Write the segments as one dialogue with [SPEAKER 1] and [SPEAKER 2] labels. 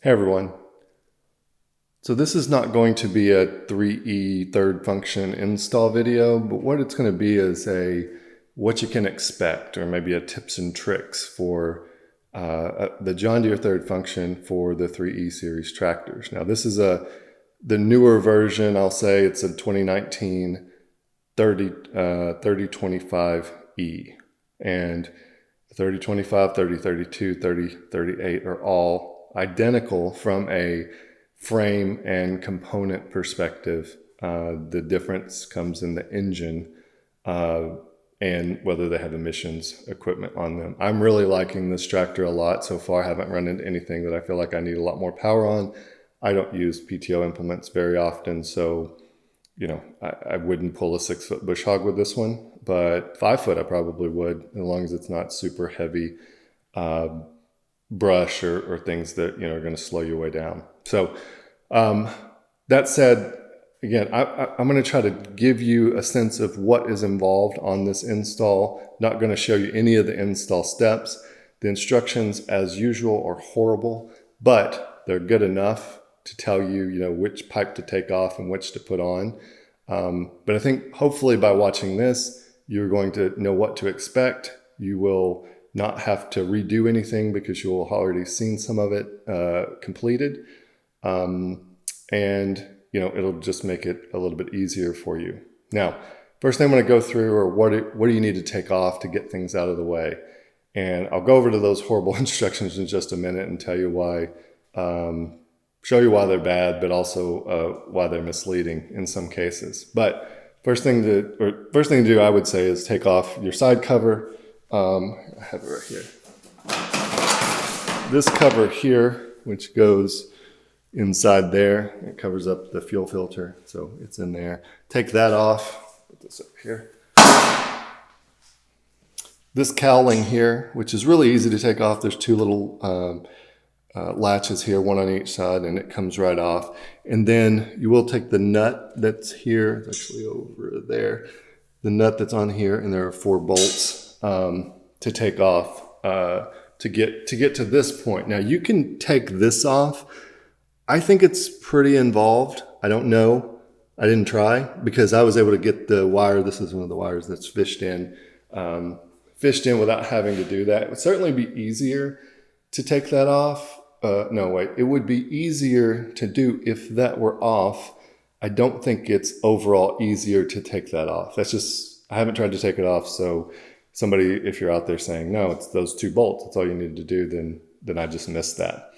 [SPEAKER 1] Hey everyone. So this is not going to be a 3E third function install video, but what it's going to be is what you can expect, or maybe a tips and tricks for the John Deere third function for the 3E series tractors. Now this is the newer version. I'll say it's a 2019 3025E, and the 3025, 3032, 3038 are all identical from a frame and component perspective. The difference comes in the engine and whether they have emissions equipment on them. I'm really liking this tractor a lot so far. I haven't run into anything that I feel like I need a lot more power on. I don't use PTO implements very often, so I wouldn't pull a 6-foot bush hog with this one, but 5-foot I probably would, as long as it's not super heavy brush or things that are going to slow you way down. So that said, again, I'm going to try to give you a sense of what is involved on this install. Not going to show you any of the install steps. The instructions, as usual, are horrible, but they're good enough to tell you, which pipe to take off and which to put on. But I think hopefully by watching this, you're going to know what to expect. You will not have to redo anything because you'll have already seen some of it completed. And it'll just make it a little bit easier for you. Now, first thing I'm going to go through are what do you need to take off to get things out of the way. And I'll go over to those horrible instructions in just a minute and tell you why, show you why they're bad, but also why they're misleading in some cases. But first thing to do, I would say, is take off your side cover. I have it right here. This cover here, which goes inside there, it covers up the fuel filter, so it's in there. Take that off. Put this up here. This cowling here, which is really easy to take off. There's two little latches here, one on each side, and it comes right off. And then you will take the nut that's here, it's actually over there, the nut that's on here, and there are 4 bolts to take off to get to this point. Now you can take this off. I think it's pretty involved. I don't know. I didn't try because I was able to get the wire. This is one of the wires that's fished in without having to do that. It would certainly be easier to take that off. No, wait, it would be easier to do if that were off. I don't think it's overall easier to take that off. That's just, I haven't tried to take it off. So somebody, if you're out there saying, no, it's those 2 bolts, that's all you need to do, then I just missed that.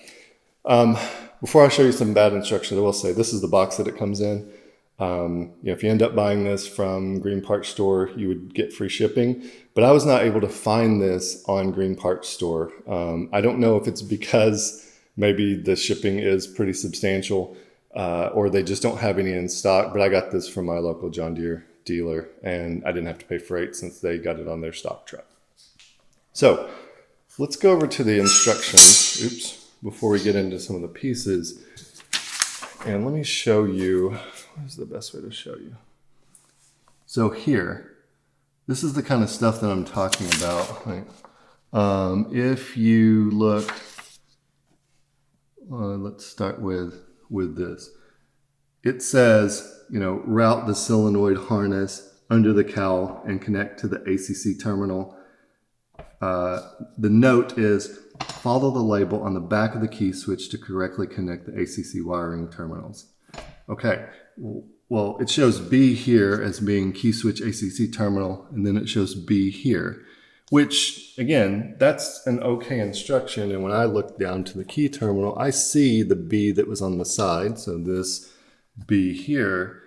[SPEAKER 1] Before I show you some bad instructions, I will say this is the box that it comes in. If you end up buying this from Green Parts Store, you would get free shipping, but I was not able to find this on Green Parts Store. I don't know if it's because maybe the shipping is pretty substantial or they just don't have any in stock, but I got this from my local John Deere dealer and I didn't have to pay freight since they got it on their stock truck. So let's go over to the instructions, before we get into some of the pieces. And let me show you, what is the best way to show you? So here, this is the kind of stuff that I'm talking about. Right? If you look, let's start with this. It says, route the solenoid harness under the cowl and connect to the ACC terminal. The note is, follow the label on the back of the key switch to correctly connect the ACC wiring terminals. Okay, well, it shows B here as being key switch ACC terminal, and then it shows B here, which, again, that's an okay instruction. And when I look down to the key terminal, I see the B that was on the side, so this B here,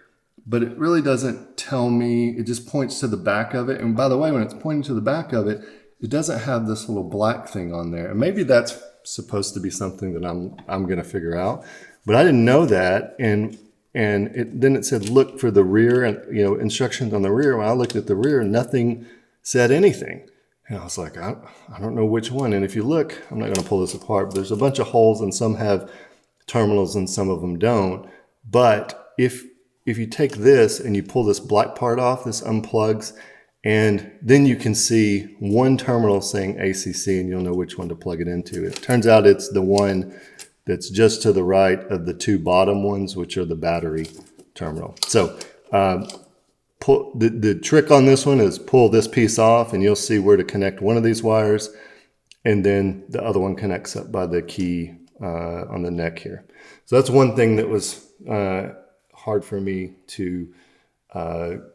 [SPEAKER 1] but it really doesn't tell me, it just points to the back of it. And by the way, when it's pointing to the back of it, it doesn't have this little black thing on there. And maybe that's supposed to be something that I'm going to figure out, but I didn't know that. And then it said, look for the rear and, instructions on the rear. When I looked at the rear, nothing said anything. And I was like, I don't know which one. And if you look, I'm not going to pull this apart, but there's a bunch of holes and some have terminals and some of them don't. But if you take this and you pull this black part off, this unplugs, and then you can see one terminal saying ACC and you'll know which one to plug it into. It turns out it's the one that's just to the right of the two bottom ones, which are the battery terminal. So pull, the trick on this one is pull this piece off and you'll see where to connect one of these wires, and then the other one connects up by the key on the neck here. So that's one thing that was hard for me to,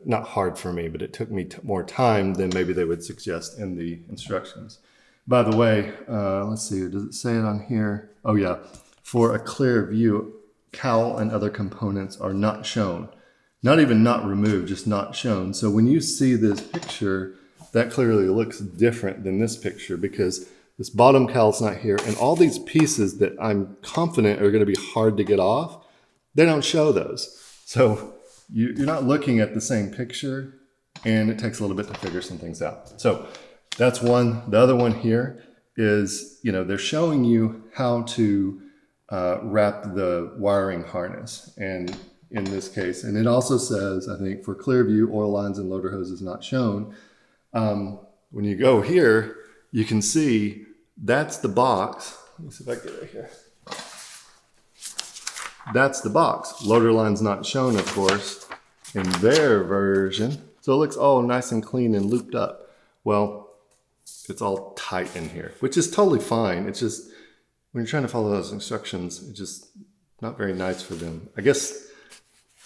[SPEAKER 1] not hard for me, but it took me more time than maybe they would suggest in the instructions. By the way, let's see, does it say it on here? Oh yeah, for a clear view, cowl and other components are not shown. Not even not removed, just not shown. So when you see this picture, that clearly looks different than this picture because this bottom cowl's not here. And all these pieces that I'm confident are gonna be hard to get off, they don't show those. So you're not looking at the same picture, and it takes a little bit to figure some things out. So that's one. The other one here is, they're showing you how to wrap the wiring harness. And in this case, and it also says, I think, for clear view, oil lines and loader hoses not shown. When you go here, you can see that's the box. Let me see if I can get it here. That's the box. Loader lines not shown, of course, in their version. So it looks all nice and clean and looped up. Well, it's all tight in here, which is totally fine. It's just, when you're trying to follow those instructions, it's just not very nice for them. I guess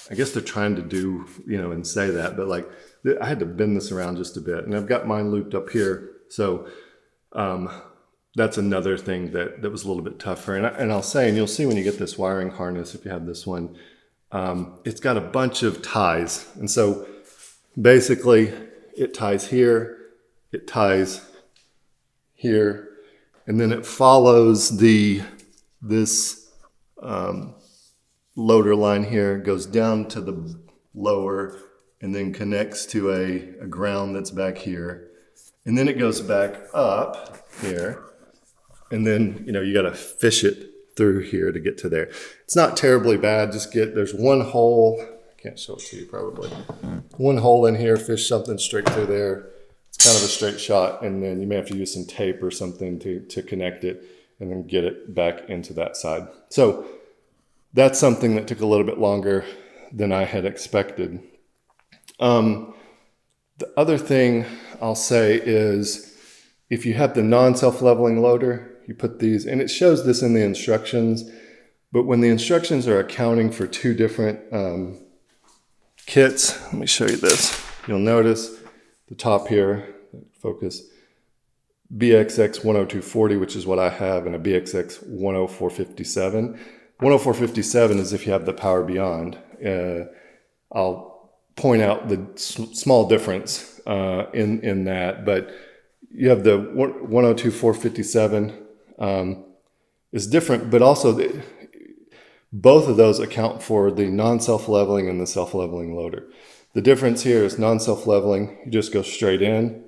[SPEAKER 1] they're trying to do, and say that, but like, I had to bend this around just a bit, and I've got mine looped up here. So that's another thing that was a little bit tougher. And I'll say, and you'll see when you get this wiring harness, if you have this one, it's got a bunch of ties. And so basically it ties here, it ties here, and then it follows this loader line here, goes down to the lower, and then connects to a ground that's back here. And then it goes back up here. And then, you got to fish it through here to get to there. It's not terribly bad. There's one hole. I can't show it to you probably. One hole in here, fish something straight through there. It's kind of a straight shot. And then you may have to use some tape or something to connect it and then get it back into that side. So that's something that took a little bit longer than I had expected. The other thing I'll say is if you have the non-self leveling loader, you put these, and it shows this in the instructions, but when the instructions are accounting for two different kits, let me show you this. You'll notice the top here, focus, BXX 10240, which is what I have, and a BXX 10457. 10457 is if you have the Power Beyond. I'll point out the small difference in that, but you have the 102.457 is different, but also both of those account for the non-self-leveling and the self-leveling loader. The difference here is non-self-leveling, you just go straight in.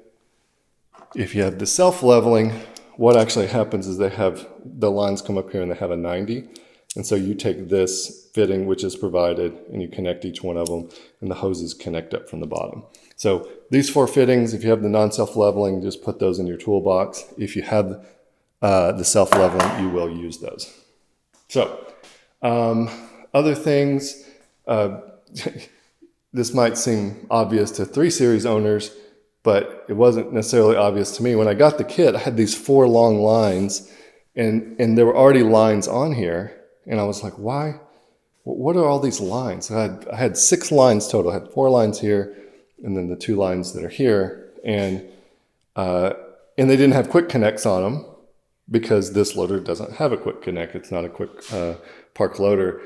[SPEAKER 1] If you have the self-leveling, what actually happens is they have the lines come up here and they have a 90. And so you take this fitting, which is provided, and you connect each one of them, and the hoses connect up from the bottom. So these four fittings, if you have the non-self-leveling, just put those in your toolbox. If you have the self-leveling, you will use those. So other things, this might seem obvious to 3 Series owners, but it wasn't necessarily obvious to me. When I got the kit, I had these 4 long lines, and there were already lines on here. And I was like, why? What are all these lines? I had 6 lines total. I had 4 lines here, and then the 2 lines that are here. And they didn't have quick connects on them because this loader doesn't have a quick connect. It's not a quick park loader.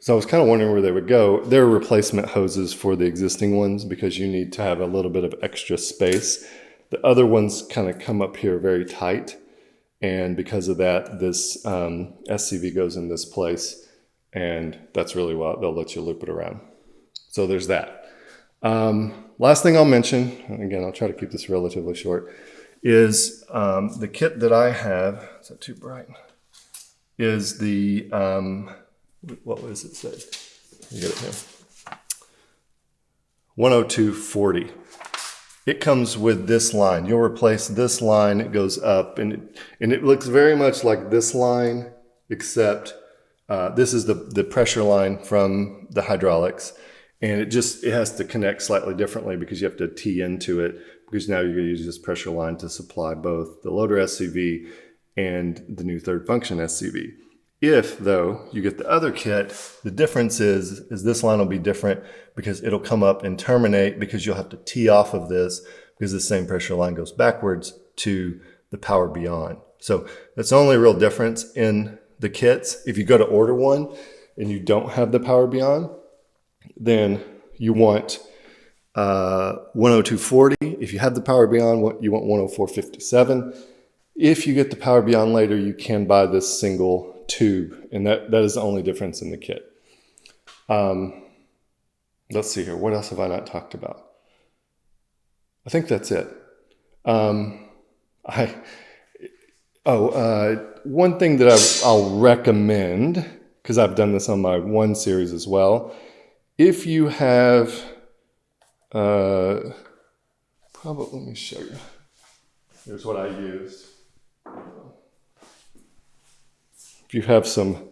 [SPEAKER 1] So I was kind of wondering where they would go. They're replacement hoses for the existing ones because you need to have a little bit of extra space. The other ones kind of come up here very tight. And because of that, this SCV goes in this place, and that's really why they'll let you loop it around. So there's that. Last thing I'll mention, and again, I'll try to keep this relatively short, is the kit that I have, is that too bright? Is the, what was it say? You get it here. 10240. It comes with this line. You'll replace this line, it goes up, and it looks very much like this line except this is the pressure line from the hydraulics, and it has to connect slightly differently because you have to tee into it, because now you're going to use this pressure line to supply both the loader SCV and the new third function SCV. If, though, you get the other kit, the difference is this line will be different because it'll come up and terminate, because you'll have to tee off of this, because the same pressure line goes backwards to the Power Beyond. So that's the only real difference in the kits. If you go to order one and you don't have the Power Beyond, then you want 10240. If you have the Power Beyond, you want 10457. If you get the Power Beyond later, you can buy this single tube, and that is the only difference in the kit. Let's see here. What else have I not talked about? I think that's it. One thing that I'll recommend, because I've done this on my 1 series as well, if you have, let me show you. Here's what I used. If you have some,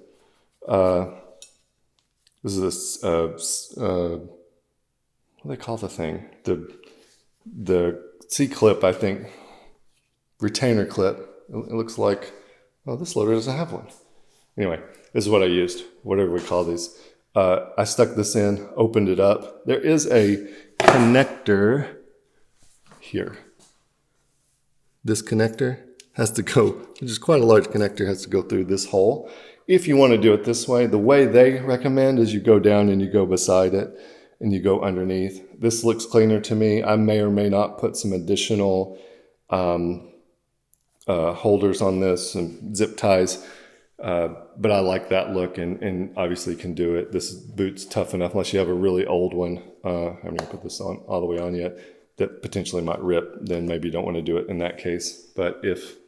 [SPEAKER 1] this is what do they call the thing? The Cclip, I think, retainer clip. It looks like, oh, this loader doesn't have one. Anyway, this is what I used, whatever we call these. I stuck this in, opened it up. There is a connector here. This connector has to go, which is quite a large connector, has to go through this hole. If you want to do it this way, the way they recommend is you go down and you go beside it and you go underneath. This looks cleaner to me. I may or may not put some additional holders on this and zip ties, but I like that look, and obviously can do it. This boot's tough enough, unless you have a really old one. I haven't even put this on all the way on yet, that potentially might rip. Then maybe you don't want to do it in that case. But if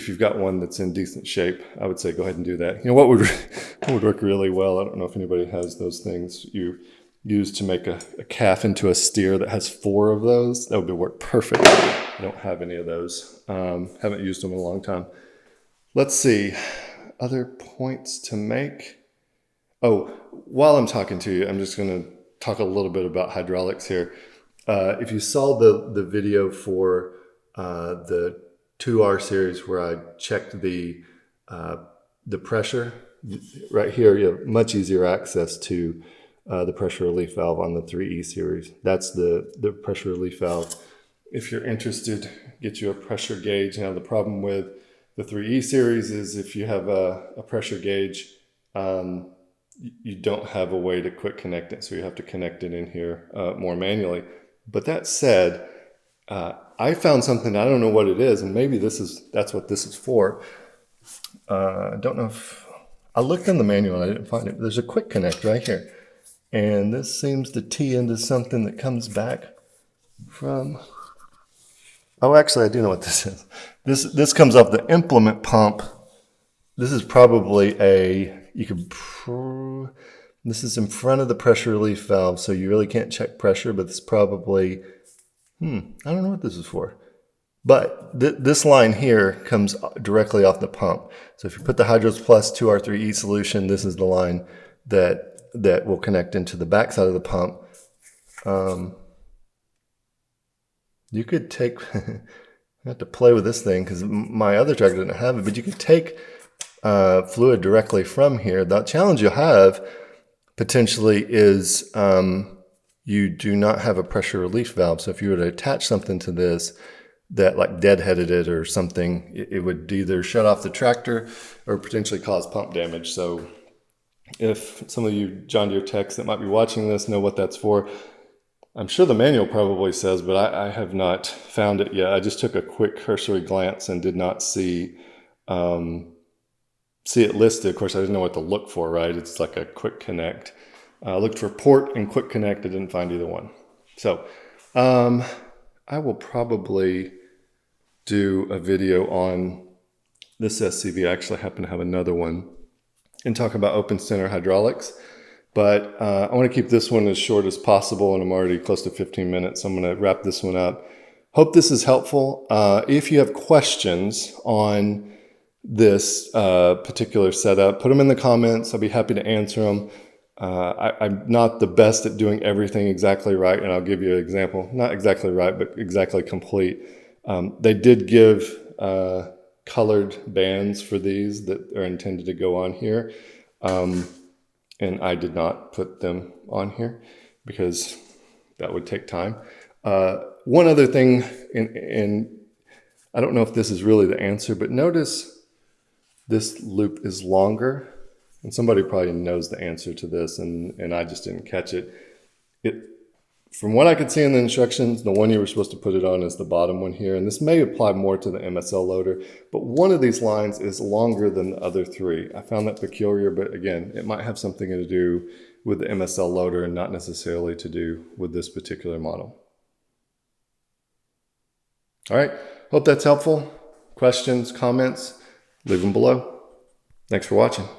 [SPEAKER 1] you've got one that's in decent shape, I would say go ahead and do that. You know what would work really well? I don't know if anybody has those things you use to make a calf into a steer that has 4 of those. That would work perfect. I don't have any of those. Haven't used them in a long time. Let's see. Other points to make. Oh, while I'm talking to you, I'm just going to talk a little bit about hydraulics here. If you saw the video for the 2R series where I checked the pressure, right here you have much easier access to the pressure relief valve on the 3E series. That's the pressure relief valve. If you're interested, get you a pressure gauge. Now the problem with the 3E series is if you have a pressure gauge, you don't have a way to quick connect it, so you have to connect it in here more manually. But that said, I found something, I don't know what it is, and maybe that's what this is for. I don't know if, I looked in the manual and I didn't find it. There's a quick connect right here. And this seems to tee into something that comes back from, oh, actually I do know what this is. This comes off the implement pump. This is probably this is in front of the pressure relief valve, so you really can't check pressure, but it's probably, I don't know what this is for. But this line here comes directly off the pump. So if you put the Hydros Plus 2R3E solution, this is the line that will connect into the backside of the pump. You could take, I have to play with this thing because my other tractor didn't have it, but you could take fluid directly from here. The challenge you'll have potentially is you do not have a pressure relief valve. So if you were to attach something to this that like deadheaded it or something, it would either shut off the tractor or potentially cause pump damage. So if some of you John Deere techs that might be watching this know what that's for, I'm sure the manual probably says, but I have not found it yet. I just took a quick cursory glance and did not see it listed. Of course, I didn't know what to look for, right? It's like a quick connect. I looked for port and quick connect. I didn't find either one. So I will probably do a video on this SCV. I actually happen to have another one, and talk about open center hydraulics. But I want to keep this one as short as possible, and I'm already close to 15 minutes, so I'm going to wrap this one up. Hope this is helpful. If you have questions on this particular setup, put them in the comments. I'll be happy to answer them. I'm not the best at doing everything exactly right, and I'll give you an example. Not exactly right, but exactly complete. They did give colored bands for these that are intended to go on here, and I did not put them on here because that would take time. One other thing, and I don't know if this is really the answer, but notice this loop is longer, and somebody probably knows the answer to this, and I just didn't catch it. From what I could see in the instructions, the one you were supposed to put it on is the bottom one here, and this may apply more to the MSL loader, but one of these lines is longer than the other three. I found that peculiar, but again, it might have something to do with the MSL loader and not necessarily to do with this particular model. All right, hope that's helpful. Questions, comments, leave them below. Thanks for watching.